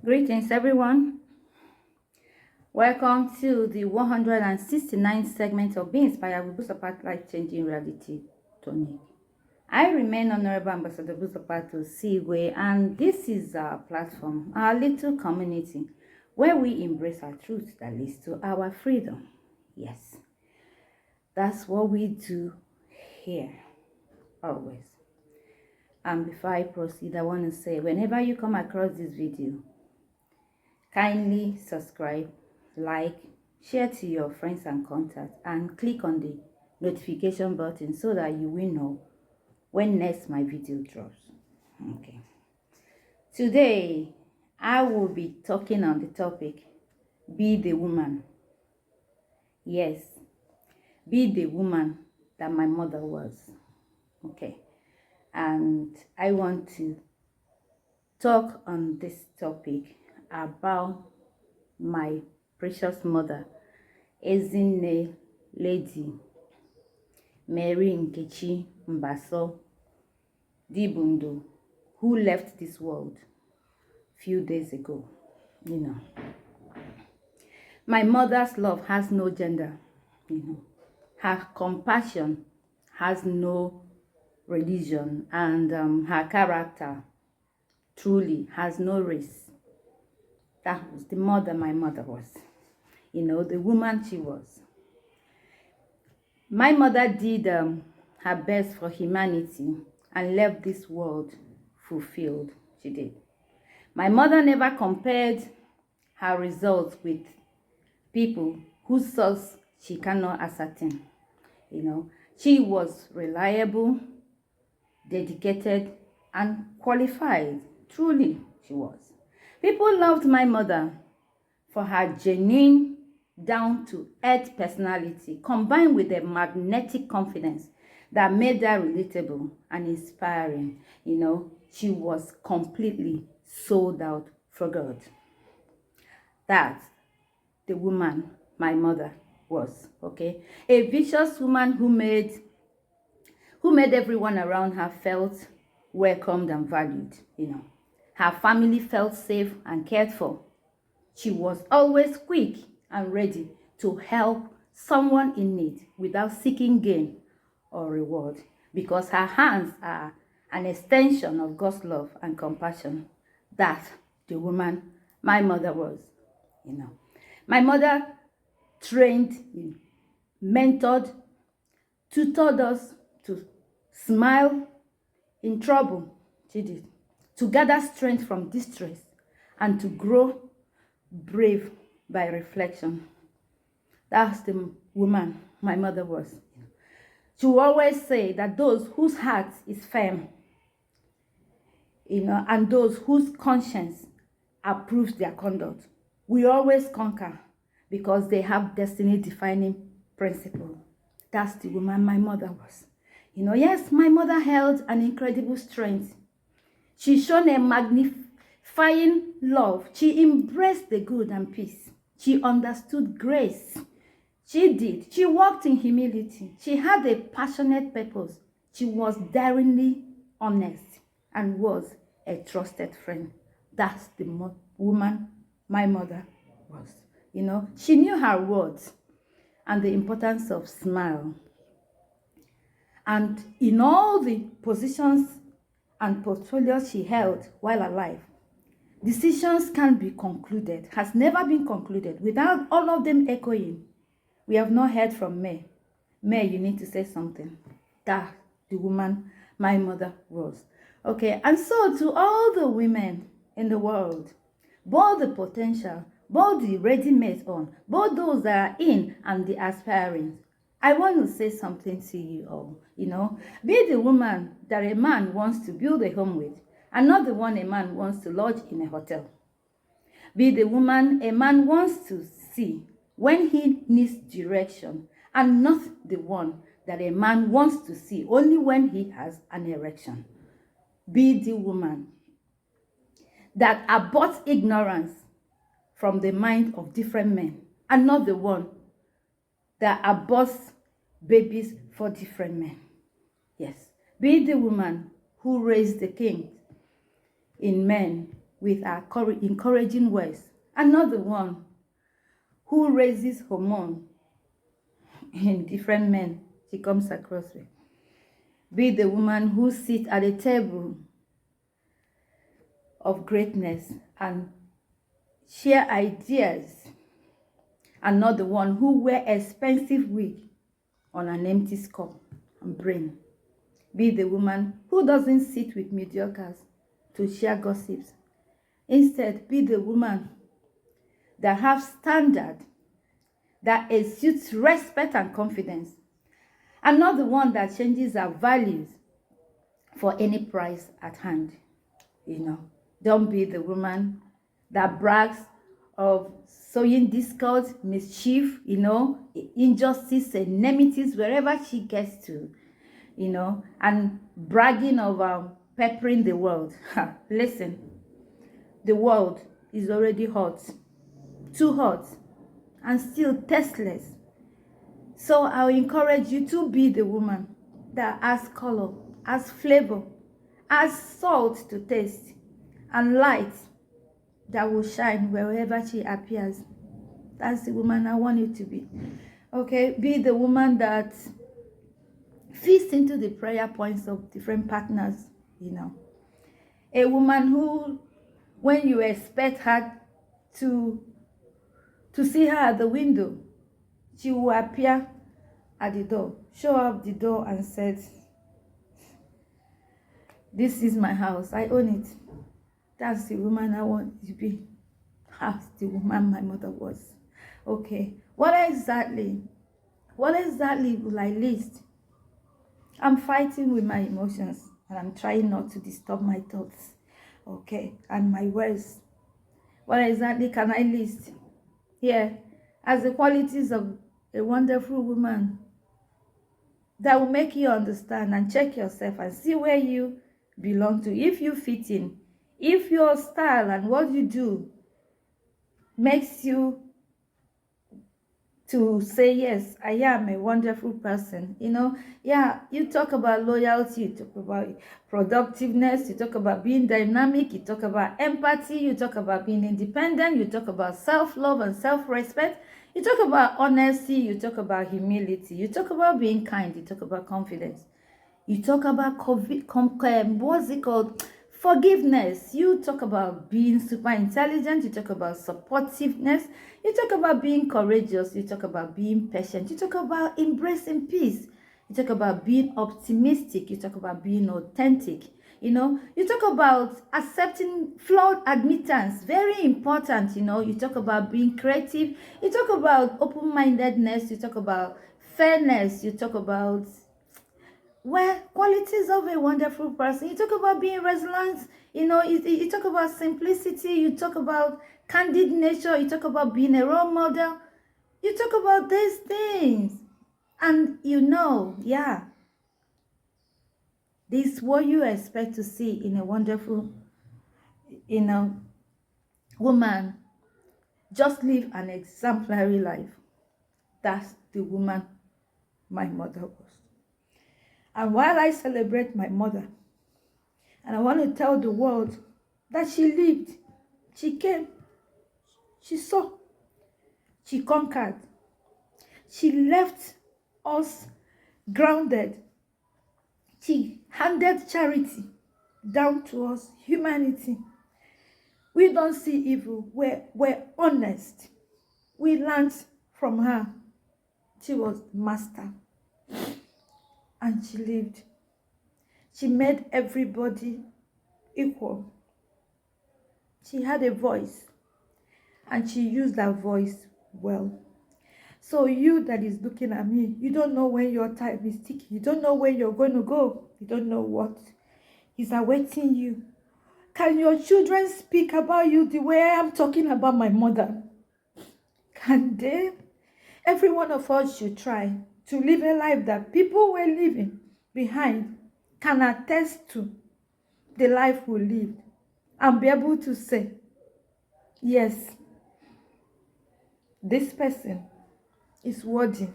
Greetings, everyone. Welcome to the 169th segment of Be Inspired with Buzopat Life-Changing Reality Tonic. I remain Honorable Ambassador Buzopat Sigwe, and this is our platform, our little community, where we embrace our truth that leads to our freedom. Yes, that's what we do here, always. And before I proceed, I want to say, whenever you come across this video, kindly subscribe, like, share to your friends and contacts, and click on the notification button so that you will know when next my video drops. Okay. Today, I will be talking on the topic, be the woman. Yes, be the woman that my mother was. Okay. And I want to talk on this topic about my precious mother, Ezinne Lady Mary Nkechi Mbaso Dibundo, who left this world few days ago. My mother's love has no gender. Her compassion has no religion, and her character truly has no race. That was the mother my mother was. The woman she was. My mother did her best for humanity and left this world fulfilled. She did. My mother never compared her results with people whose source she cannot ascertain. She was reliable, dedicated, and qualified. Truly, she was. People loved my mother for her genuine, down-to-earth personality, combined with a magnetic confidence that made her relatable and inspiring. She was completely sold out for God. That's the woman my mother was, okay? A vicious woman who made everyone around her felt welcomed and valued. Her family felt safe and cared for. She was always quick and ready to help someone in need without seeking gain or reward, because her hands are an extension of God's love and compassion. That's the woman my mother was. My mother trained, mentored, tutored us to smile in trouble. She did. To gather strength from distress and to grow brave by reflection. That's the woman my mother was. She will always say that those whose heart is firm, and those whose conscience approves their conduct, we always conquer because they have destiny-defining principle. That's the woman my mother was. Yes, my mother held an incredible strength. She shone a magnifying love. She embraced the good and peace. She understood grace. She did. She walked in humility. She had a passionate purpose. She was daringly honest and was a trusted friend. That's the woman my mother was. She knew her words and the importance of smile. And in all the positions and portfolios she held while alive, decisions can be concluded, has never been concluded without all of them echoing. We have not heard from May. May, you need to say something. That the woman my mother was. Okay, and so to all the women in the world, both the potential, both the ready-made on, both those that are in and the aspiring, I want to say something to you all. Be the woman that a man wants to build a home with, and not the one a man wants to lodge in a hotel. Be the woman a man wants to see when he needs direction, and not the one that a man wants to see only when he has an erection. Be the woman that aborts ignorance from the mind of different men, and not the one that aborts babies for different men. Yes. Be the woman who raised the king in men with her encouraging words. Another one who raises hormone in different men she comes across with. Be the woman who sits at a table of greatness and share ideas, and not the one who wear expensive wig on an empty skull and brain. Be the woman who doesn't sit with mediocres to share gossips. Instead, be the woman that have standard, that exudes respect and confidence, and not the one that changes her values for any price at hand. Don't be the woman that brags of sowing discord, mischief, injustice, enmities wherever she gets to, and bragging of peppering the world. Listen, the world is already hot, too hot, and still tasteless. So I'll encourage you to be the woman that has color, has flavor, has salt to taste, and light that will shine wherever she appears. That's the woman I want you to be. Okay, be the woman that fits into the prayer points of different partners. A woman who, when you expect her to see her at the window, she will appear at the door, show up the door and said, "This is my house, I own it." That's the woman I want to be. That's the woman my mother was. Okay, what exactly will I list? I'm fighting with my emotions and I'm trying not to disturb my thoughts. Okay, and my words. What exactly can I list here as the qualities of a wonderful woman that will make you understand and check yourself and see where you belong to, if you fit in, if your style and what you do makes you to say, yes, I am a wonderful person. You talk about loyalty, you talk about productiveness, you talk about being dynamic, you talk about empathy, you talk about being independent, you talk about self-love and self-respect, you talk about honesty, you talk about humility, you talk about being kind, you talk about confidence, you talk about what's it called? Forgiveness. You talk about being super intelligent. You talk about supportiveness. You talk about being courageous. You talk about being patient. You talk about embracing peace. You talk about being optimistic. You talk about being authentic. You talk about accepting flawed admittance. Very important. You talk about being creative. You talk about open-mindedness. You talk about fairness. You talk about qualities of a wonderful person. You talk about being resilient, you talk about simplicity, you talk about candid nature, you talk about being a role model, you talk about these things. And this is what you expect to see in a wonderful, woman. Just live an exemplary life. That's the woman my mother was. And while I celebrate my mother, and I want to tell the world that she lived, she came, she saw, she conquered, she left us grounded, she handed charity down to us, humanity. We don't see evil, we're honest. We learned from her. She was master, and she lived. She made everybody equal. She had a voice, and she used that voice well. So you that is looking at me, you don't know when your time is ticking. You don't know where you're going to go. You don't know what is awaiting you. Can your children speak about you the way I am talking about my mother? Can they? Every one of us should try to live a life that people were living behind can attest to the life we lived and be able to say, yes, this person is worthy.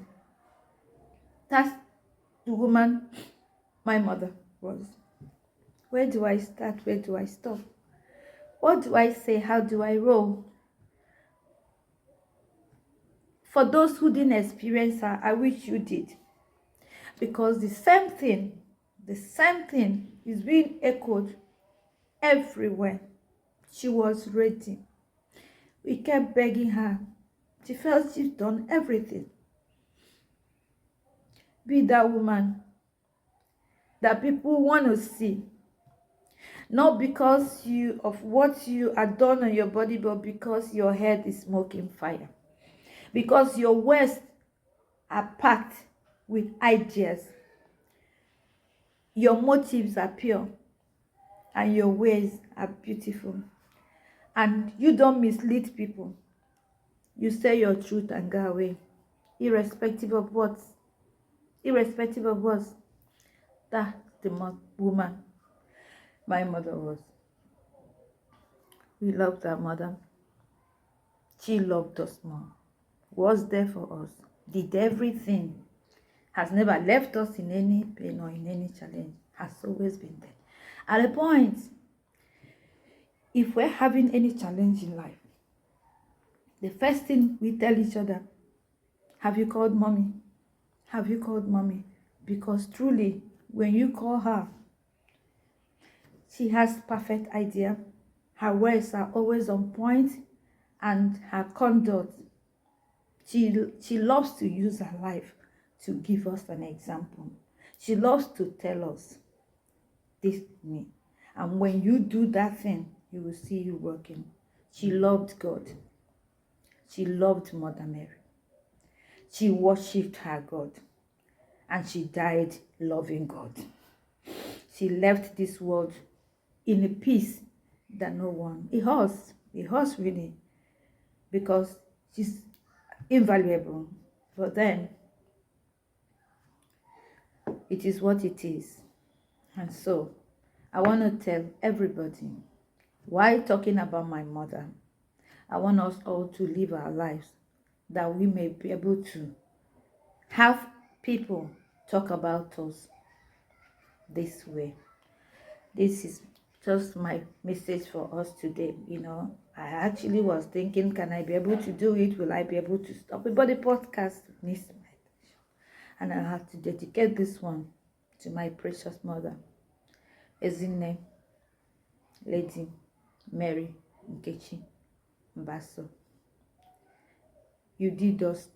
That's the woman my mother was. Where do I start? Where do I stop? What do I say? How do I roll? For those who didn't experience her, I wish you did. Because the same thing is being echoed everywhere. She was ready. We kept begging her. She felt she's done everything. Be that woman that people want to see. Not because of what you are done on your body, but because your head is smoking fire. Because your words are packed with ideas. Your motives are pure. And your ways are beautiful. And you don't mislead people. You say your truth and go away. Irrespective of what. That's the woman my mother was. We loved our mother. She loved us more. Was there for us. Did everything. Has never left us in any pain or in any challenge. Has always been there. At a point, if we're having any challenge in life, the first thing we tell each other, have you called mommy? Have you called mommy? Because truly, when you call her, she has perfect idea. Her words are always on point, and her conduct, she loves to use her life to give us an example. She loves to tell us, this is me. And when you do that thing, you will see you working. She loved God. She loved Mother Mary. She worshipped her God. And she died loving God. She left this world in a peace that no one, a horse really, because she's invaluable. But then, it is what it is. And so, I want to tell everybody, why talking about my mother, I want us all to live our lives that we may be able to have people talk about us this way. This is just my message for us today. I actually was thinking, can I be able to do it? Will I be able to stop it? But the podcast needs my attention. And I have to dedicate this one to my precious mother, Ezinne Lady Mary Nkechi Mbaso. You did us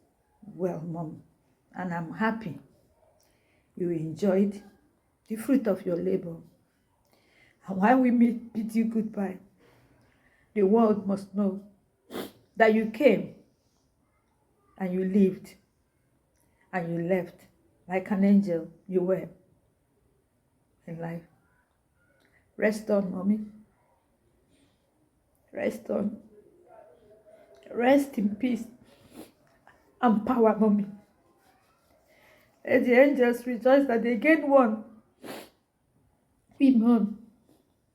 well, Mom. And I'm happy you enjoyed the fruit of your labor. And while we bid you goodbye, the world must know that you came and you lived and you left like an angel you were in life. Rest on, Mommy. Rest on. Rest in peace and power, Mommy. Let the angels rejoice that they gained one. We mourn,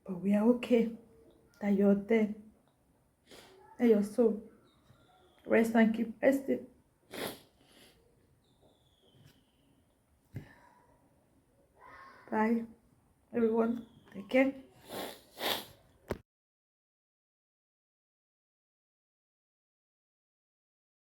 but we are okay that you're there. And your soul rest and keep resting. Bye, everyone. Take care.